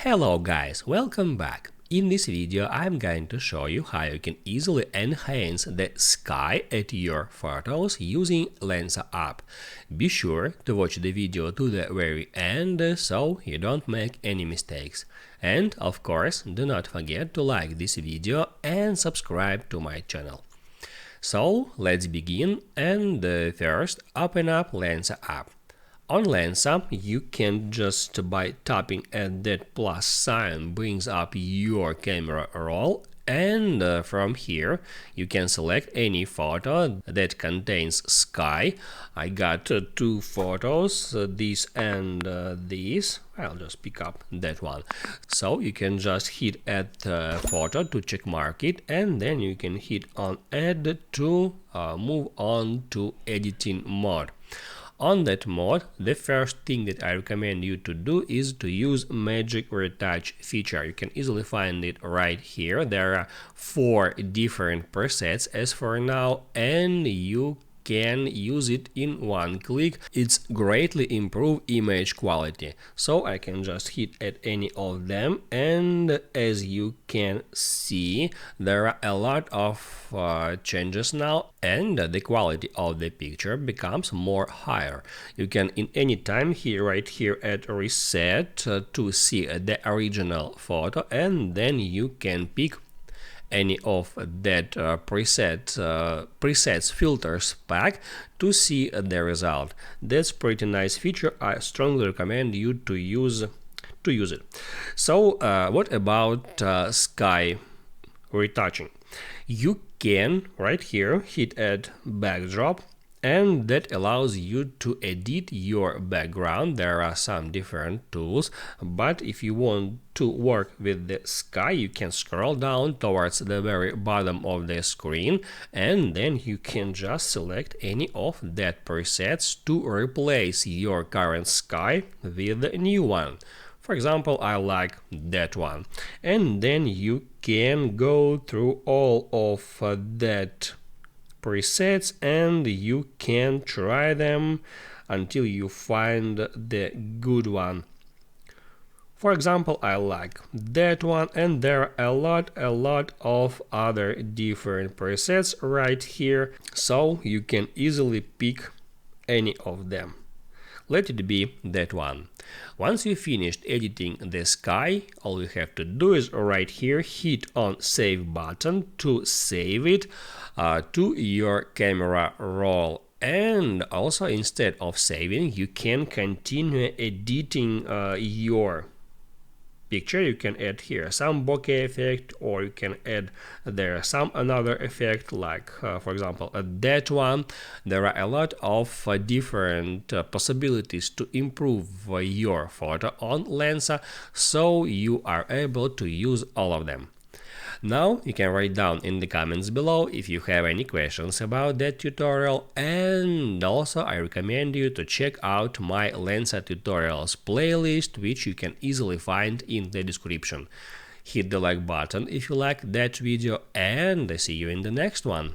Hello guys, welcome back. In this video I'm going to show you how you can easily enhance the sky at your photos using Lensa App. Be sure to watch the video to the very end so you don't make any mistakes. And of course, do not forget to like this video and subscribe to my channel. So let's begin, and first open up Lensa App. On Lensa, you can just by tapping at that plus sign brings up your camera roll, and from here you can select any photo that contains sky. I got two photos, this and this. I'll just pick up that one. So you can just hit add photo to check mark it, and then you can hit on add to move on to editing mode. On that mode, the first thing that I recommend you to do is to use Magic Retouch feature. You can easily find it right here. There are 4 different presets as for now, and you can use it in one click. It's greatly improve image quality. So I can just hit at any of them, and as you can see, there are a lot of changes now, and the quality of the picture becomes more higher. You can in any time here right here at reset to see the original photo, and then you can pick any of that presets filters pack to see the result. That's pretty nice feature. I strongly recommend you to use it. So what about sky retouching? You can right here hit add backdrop, and that allows you to edit your background. There are some different tools, but if you want to work with the sky, you can scroll down towards the very bottom of the screen, and then you can just select any of that presets to replace your current sky with a new one. For example, I like that one, and then you can go through all of that presets and you can try them until you find the good one. For example, I like that one, and there are a lot of other different presets right here, so you can easily pick any of them. Let it be that one. Once you finished editing the sky, all you have to do is right here hit on save button to save it to your camera roll. And also, instead of saving, you can continue editing your picture. You can add here some bokeh effect, or you can add there some another effect, like for example that one. There are a lot of different possibilities to improve your photo on Lensa, so you are able to use all of them. Now you can write down in the comments below if you have any questions about that tutorial, and also I recommend you to check out my Lensa tutorials playlist, which you can easily find in the description. Hit the like button if you like that video, and I see you in the next one.